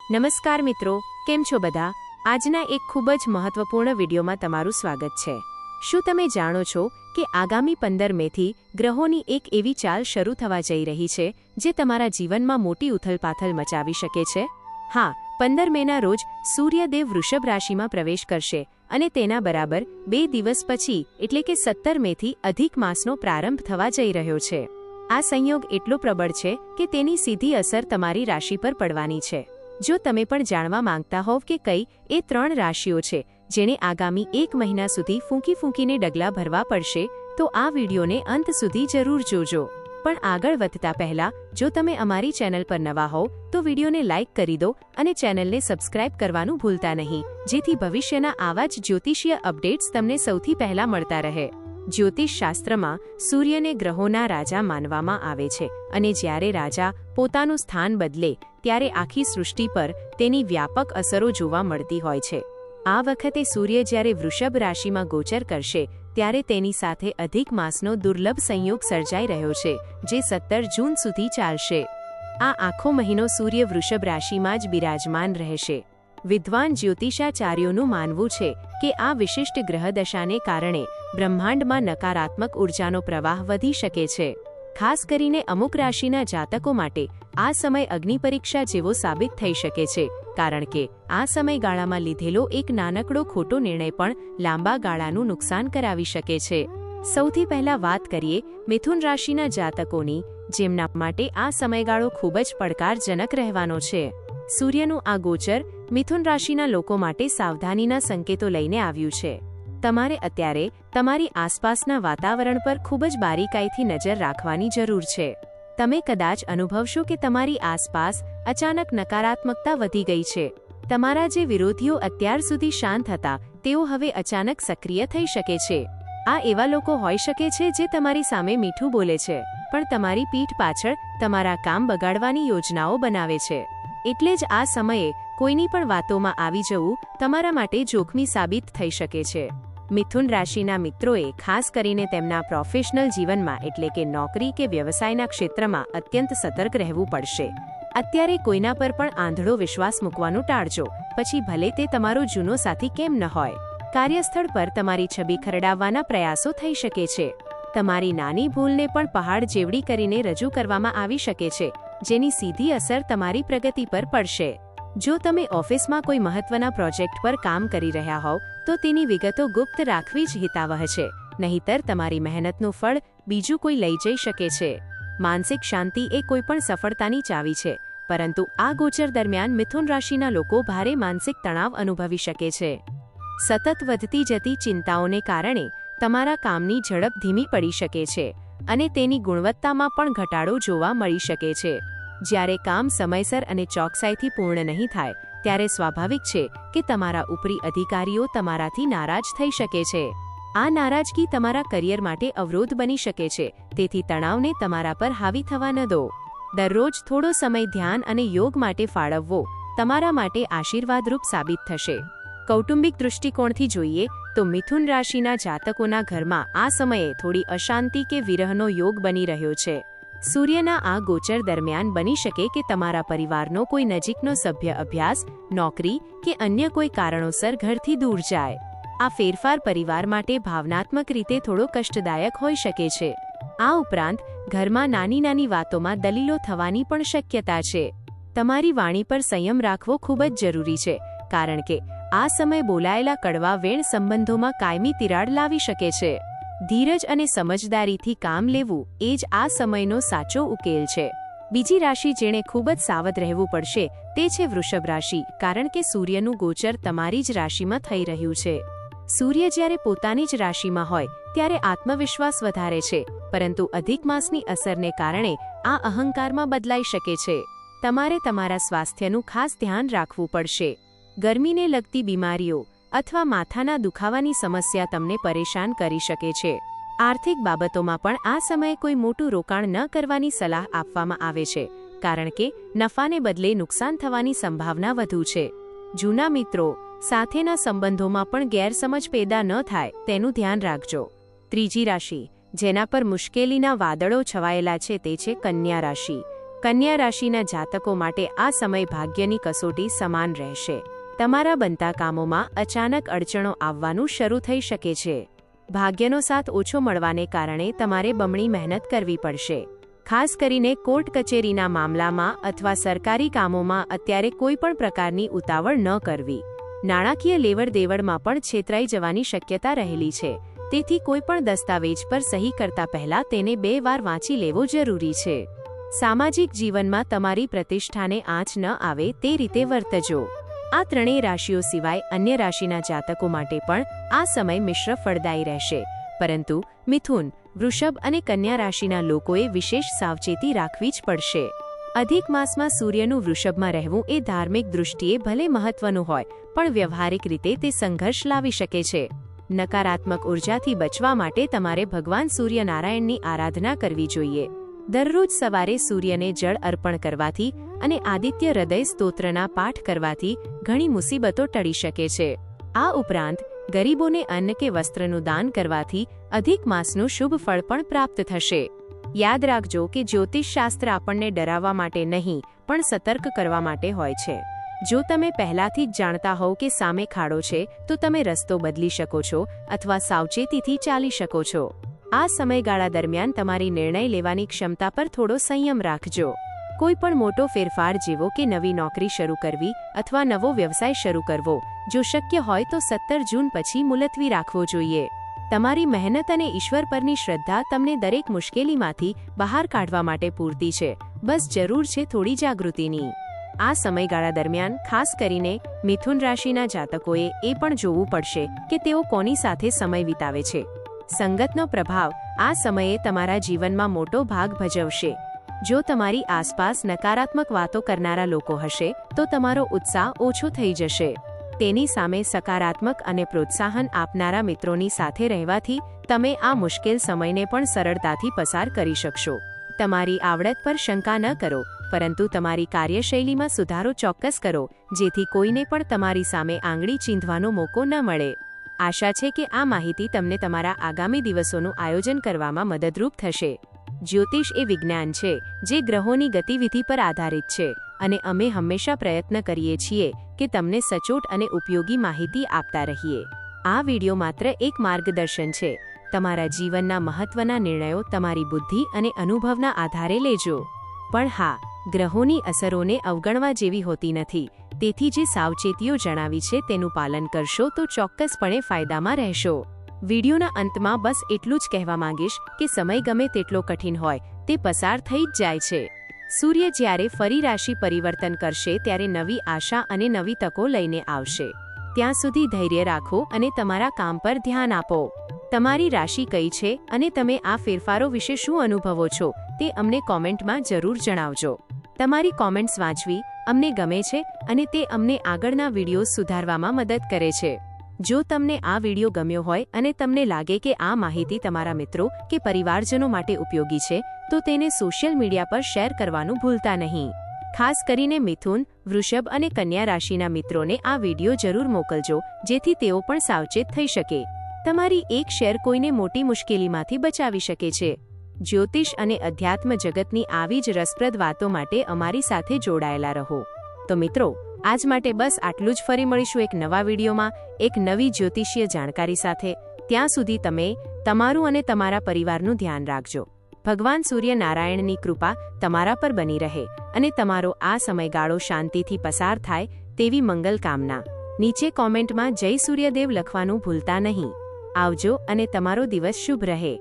નમસ્કાર મિત્રો, કેમ છો બધા? આજના એક ખૂબ જ મહત્વપૂર્ણ વિડીયોમાં તમારું સ્વાગત છે। શું તમે જાણો છો કે આગામી 15 મેથી ગ્રહોની એક એવી ચાલ શરૂ થવા જઈ રહી છે જે તમારા જીવનમાં મોટી ઉથલપાથલ મચાવી શકે છે? હા, 15 મેના રોજ સૂર્યદેવ વૃષભ રાશિમાં પ્રવેશ કરશે અને તેના બરાબર 2 દિવસ પછી એટલે કે 17 મેથી અધિક માસનો પ્રારંભ થવા જઈ રહ્યો છે। આ સંયોગ એટલો પ્રબળ છે કે તેની સીધી અસર તમારી રાશિ પર પડવાની છે। જો તમે પણ જાણવા માંગતા હોવ કે કઈ એ 3 રાશિઓ છે જેને આગામી 1 મહિના સુધી ફૂંકીને ડગલા ભરવા પડશે, તો આ વિડીયોને અંત સુધી જરૂર જોજો। પણ આગળ વધતા પહેલા જો તમે અમારી ચેનલ પર નવા હોવ તો વિડીયોને લાઇક કરી દો અને ચેનલને સબસ્ક્રાઇબ કરવાનું ભૂલતા નહીં, જેથી ભવિષ્યના આવા જ જ્યોતિષીય અપડેટ્સ તમને સૌથી પહેલા મળતા રહે। જ્યોતિષ શાસ્ત્રમાં સૂર્યને ગ્રહોના રાજા માનવામાં આવે છે અને જ્યારે રાજા પોતાનું સ્થાન બદલે ત્યારે આખી સૃષ્ટિ પર તેની વ્યાપક અસરો જોવા મળતી હોય છે। આ વખતે સૂર્ય જ્યારે વૃષભ રાશિમાં ગોચર કરશે ત્યારે તેની સાથે અધિક માસનો દુર્લભ સંયોગ સર્જાઈ રહ્યો છે જે 17 જૂન સુધી ચાલશે। આ આખો મહિનો સૂર્ય વૃષભ રાશિમાં જ બિરાજમાન રહેશે। વિદ્વાન જ્યોતિષાચાર્યોનું માનવું છે કે આ વિશિષ્ટ ગ્રહદશાને કારણે બ્રહ્માંડમાં નકારાત્મક ઉર્જાનો પ્રવાહ વધી શકે છે। ખાસ કરીને અમુક રાશિના જાતકો માટે આ સમય અગ્નિ પરીક્ષા જેવો સાબિત થઈ શકે છે, કારણ કે આ સમયગાળામાં લીધેલો એક નાનકડો ખોટો નિર્ણય પણ લાંબા ગાળાનું નુકસાન કરાવી શકે છે। સૌથી પહેલા વાત કરીએ મિથુન રાશિના જાતકોની, જેમના માટે આ સમયગાળો ખૂબ જ પડકારજનક રહેવાનો છે। સૂર્યનું આ ગોચર મિથુન રાશિના લોકો માટે સાવધાનીના સંકેતો લઈને આવ્યું છે। તમારે અત્યારે તમારી આસપાસના વાતાવરણ પર ખૂબ જ બારીકાઈથી નજર રાખવાની જરૂર છે। તમે કદાચ અનુભવશો કે તમારી આસપાસ અચાનક નકારાત્મકતા વધી ગઈ છે। તમારા જે વિરોધીઓ અત્યાર સુધી શાંત હતા તેઓ હવે અચાનક સક્રિય થઈ શકે છે। આ એવા લોકો હોઈ શકે છે જે તમારી સામે મીઠું બોલે છે પણ તમારી પીઠ પાછળ તમારા કામ બગાડવાની યોજનાઓ બનાવે છે। એટલે જ આ સમયે કોઈની પણ વાતોમાં આવી જવું તમારા માટે જોખમી સાબિત થઈ શકે છે। મિથુન રાશિના મિત્રોએ ખાસ કરીને તેમના પ્રોફેશનલ જીવનમાં એટલે કે નોકરી કે વ્યવસાયના ક્ષેત્રમાં અત્યંત સતર્ક રહેવું પડશે। અત્યારે કોઈના પર પણ આંધળો વિશ્વાસ મૂકવાનું ટાળજો, પછી ભલે તે તમારો જૂનો સાથી કેમ ન હોય। કાર્યસ્થળ પર તમારી છબી ખરડાવવાના પ્રયાસો થઈ શકે છે। તમારી નાની ભૂલને પણ પહાડ જેવડી કરીને રજૂ કરવામાં આવી શકે છે, જેની સીધી અસર તમારી પ્રગતિ પર પડશે। જો તમે ઓફિસમાં કોઈ મહત્વના પ્રોજેક્ટ પર કામ કરી રહ્યા હોવ તો તેની વિગતો ગુપ્ત રાખવી જ હિતાવહ છે, નહીંતર તમારી મહેનતનું ફળ બીજું કોઈ લઈ જઈ શકે છે। માનસિક શાંતિ એ કોઈપણ સફળતાની ચાવી છે, પરંતુ આ ગોચર દરમિયાન મિથુન રાશિના લોકો ભારે માનસિક તણાવ અનુભવી શકે છે। સતત વધતી જતી ચિંતાઓને કારણે તમારા કામની ઝડપ ધીમી પડી શકે છે અને તેની ગુણવત્તામાં પણ ઘટાડો જોવા મળી શકે છે। જ્યારે કામ સમયસર અને ચોકસાઈથી પૂર્ણ નહીં થાય ત્યારે સ્વાભાવિક છે કે તમારા ઉપરી અધિકારીઓ તમારાથી નારાજ થઈ શકે છે। આ નારાજગી તમારા કરિયર માટે અવરોધ બની શકે છે, તેથી તણાવને તમારા પર હાવી થવા ન દો। દરરોજ થોડો સમય ધ્યાન અને યોગ માટે ફાળવવો તમારા માટે આશીર્વાદરૂપ સાબિત થશે। કૌટુંબિક દૃષ્ટિકોણથી જોઈએ તો મિથુન રાશિના જાતકોના ઘરમાં આ સમયે થોડી અશાંતિ કે વિરહનો યોગ બની રહ્યો છે। સૂર્યના આ ગોચર દરમિયાન બની શકે કે તમારા પરિવારનો કોઈ નજીકનો સભ્ય અભ્યાસ, નોકરી કે અન્ય કોઈ કારણોસર ઘરથી દૂર જાય। આ ફેરફાર પરિવાર માટે ભાવનાત્મક રીતે થોડો કષ્ટદાયક હોઈ શકે છે। આ ઉપરાંત ઘરમાં નાની નાની વાતોમાં દલીલો થવાની પણ શક્યતા છે। તમારી વાણી પર સંયમ રાખવો ખૂબ જ જરૂરી છે, કારણ કે આ સમય બોલાયેલા કડવા વેણ સંબંધોમાં કાયમી તિરાડ લાવી શકે છે। ધીરજ અને સમજદારીથી કામ લેવું એ જ આ સમયનો સાચો ઉકેલ છે। બીજી રાશિ જેણે ખૂબ જ સાવધ રહેવું પડશે તે છે વૃષભ રાશિ, કારણ કે સૂર્યનું ગોચર તમારી જ રાશિમાં થઈ રહ્યું છે। સૂર્ય જ્યારે પોતાની જ રાશિમાં હોય ત્યારે આત્મવિશ્વાસ વધારે છે, પરંતુ અધિક માસની અસરને કારણે આ અહંકારમાં બદલાઈ શકે છે। તમારે તમારા સ્વાસ્થ્યનું ખાસ ધ્યાન રાખવું પડશે। ગરમીને લગતી બીમારીઓ અથવા માથાના દુખાવાની સમસ્યા તમને પરેશાન કરી શકે છે। આર્થિક બાબતોમાં પણ આ સમયે કોઈ મોટું રોકાણ ન કરવાની સલાહ આપવામાં આવે છે, કારણ કે નફાને બદલે નુકસાન થવાની સંભાવના વધુ છે। જૂના મિત્રો સાથેના સંબંધોમાં પણ ગેરસમજ પેદા ન થાય તેનું ધ્યાન રાખજો। ત્રીજી રાશિ જેના પર મુશ્કેલીના વાદળો છવાયેલા છે તે છે કન્યા રાશિ। કન્યા રાશિના જાતકો માટે આ સમય ભાગ્યની કસોટી સમાન રહેશે. તમારા બનતા કામોમાં અચાનક અડચણો આવવાનું શરૂ થઈ શકે છે. ભાગ્યનો સાથ ઓછો મળવાને કારણે તમારે બમણી મહેનત કરવી પડશે. ખાસ કરીને કોર્ટ કચેરીના મામલામાં અથવા સરકારી કામોમાં અત્યારે કોઈ પણ પ્રકારની ઉતાવળ ન કરવી. નાણાકીય લેવડ-દેવડમાં પણ છેતરાઈ જવાની શક્યતા રહેલી છે. તેથી કોઈ પણ દસ્તાવેજ પર સહી કરતા પહેલા તેને 2 વાર વાંચી લેવો જરૂરી છે. સામાજિક જીવનમાં તમારી પ્રતિષ્ઠાને આંચ ન આવે તે રીતે વર્તજો. આ ત્રણેય રાશિઓ સિવાય અન્ય રાશિના જાતકો માટે પણ આ સમય મિશ્ર ફળદાયી રહેશે. પરંતુ મિથુન, વૃષભ અને કન્યા રાશિના લોકોએ વિશેષ સાવચેતી રાખવી જ પડશે. અધિક માસમાં સૂર્યનું વૃષભમાં રહેવું એ ધાર્મિક દૃષ્ટિએ ભલે મહત્વનું હોય, પણ વ્યવહારિક રીતે તે સંઘર્ષ લાવી શકે છે. નકારાત્મક ઉર્જાથી બચવા માટે તમારે ભગવાન સૂર્યનારાયણની આરાધના કરવી જોઈએ. દરરોજ સવારે સૂર્યને જળ અર્પણ કરવાથી અને આદિત્ય હૃદય સ્તોત્રના પાઠ કરવાથી ઘણી મુસીબતો ટળી શકે છે. આ ઉપરાંત ગરીબોને અન્ન કે વસ્ત્રનું દાન કરવાથી અધિક માસનું શુભ ફળ પણ પ્રાપ્ત થશે. યાદ રાખજો કે જ્યોતિષશાસ્ત્ર આપણને ડરાવવા માટે નહીં, પણ સતર્ક કરવા માટે હોય છે. જો તમે પહેલાથી જ જાણતા હોવ કે સામે ખાડો છે, તો તમે રસ્તો બદલી શકો છો અથવા સાવચેતીથી ચાલી શકો છો. આ સમયગાળા દરમિયાન તમારી નિર્ણય લેવાની ક્ષમતા પર થોડો સંયમ રાખજો. કોઈ પણ મોટો ફેરફાર જેવો કે નવી નોકરી શરૂ કરવી અથવા નવો વ્યવસાય શરૂ કરવો, જો શક્ય હોય તો 17 જૂન પછી મુલતવી રાખવો જોઈએ. તમારી મહેનત અને ઈશ્વર પરની શ્રદ્ધા તમને દરેક મુશ્કેલીમાંથી બહાર કાઢવા માટે પૂરતી છે. બસ જરૂર છે થોડી જાગૃતિની. આ સમયગાળા દરમિયાન ખાસ કરીને મિથુન રાશિના જાતકોએ એ પણ જોવું પડશે કે તેઓ કોની સાથે સમય વિતાવે છે. સંગતનો પ્રભાવ આ સમયે તમારા જીવનમાં મોટો ભાગ ભજવશે. જો તમારી આસપાસ નકારાત્મક વાતો કરનારા લોકો હશે, તો તમારો ઉત્સાહ ઓછો થઈ જશે. તેની સામે સકારાત્મક અને પ્રોત્સાહન આપનારા મિત્રોની સાથે રહેવાથી તમે આ મુશ્કેલ સમયને પણ સરળતાથી પસાર કરી શકશો. તમારી આવડત પર શંકા ન કરો, પરંતુ તમારી કાર્યશૈલીમાં સુધારો ચોક્કસ કરો, જેથી કોઈને પણ તમારી સામે આંગળી ચીંધવાનો મોકો ન મળે. આશા છે કે આ માહિતી તમને તમારા આગામી દિવસોનું આયોજન કરવામાં મદદરૂપ થશે. જ્યોતિષ એ વિજ્ઞાન છે જે ગ્રહોની ગતિવિધિ પર આધારિત છે, અને અમે હંમેશા પ્રયત્ન કરીએ છીએ કે તમને સચોટ અને ઉપયોગી માહિતી આપતા રહીએ. આ વિડિયો માત્ર એક માર્ગદર્શન છે. તમારા જીવનના મહત્વના નિર્ણયો તમારી બુદ્ધિ અને અનુભવના આધારે લેજો. પણ હા, ગ્રહોની અસરોને અવગણવા જેવી હોતી નથી. તેથી જે સાવચેતીઓ જણાવી છે તેનું પાલન કરશો તો ચોક્કસપણે ફાયદામાં રહેશો. વિડિયોના અંતમાં બસ એટલું જ કહેવા માંગીશ કે સમય ગમે તેટલો કઠિન હોય, તે પસાર થઈ જ જાય છે. સૂર્ય જ્યારે ફરી રાશિ પરિવર્તન કરશે ત્યારે નવી આશા અને નવી તકો લઈને આવશે. ત્યાં સુધી ધૈર્ય રાખો અને તમારા કામ પર ધ્યાન આપો. તમારી રાશિ કઈ છે અને તમે આ ફેરફારો વિશે શું અનુભવો છો તે અમને કોમેન્ટમાં જરૂર જણાવજો. તમારી કોમેન્ટ્સ વાંચવી અમને ગમે છે અને તે અમને આગળના વિડીયો સુધારવામાં મદદ કરે છે. જો તમને આ વિડીયો ગમ્યો હોય અને તમને લાગે કે આ માહિતી તમારા મિત્રો કે પરિવારજનો માટે ઉપયોગી છે, તો તેને સોશિયલ મીડિયા પર શેર કરવાનું ભૂલતા નહીં. ખાસ કરીને મિથુન, વૃષભ અને કન્યા રાશિના મિત્રોને આ વિડીયો જરૂર મોકલજો, જેથી તેઓ પણ સાવચેત થઈ શકે. તમારી એક શેર કોઈને મોટી મુશ્કેલીમાંથી બચાવી શકે છે. જ્યોતિષ અને અધ્યાત્મ જગતની આવી જ રસપ્રદ વાતો માટે અમારી સાથે જોડાયેલા રહો. તો મિત્રો, આજ માટે બસ આટલું જ. ફરી મળીશું એક નવા વિડીયોમાં એક નવી જ્યોતિષીય જાણકારી સાથે. ત્યાં સુધી તમે તમારું અને તમારા પરિવારનું ધ્યાન રાખજો. ભગવાન સૂર્યનારાયણની કૃપા તમારા પર બની રહે અને તમારો આ સમયગાળો શાંતિથી પસાર થાય તેવી મંગલ કામના. નીચે કોમેન્ટમાં જય સૂર્યદેવ લખવાનું ભૂલતા નહીં. આવજો અને તમારો દિવસ શુભ રહે.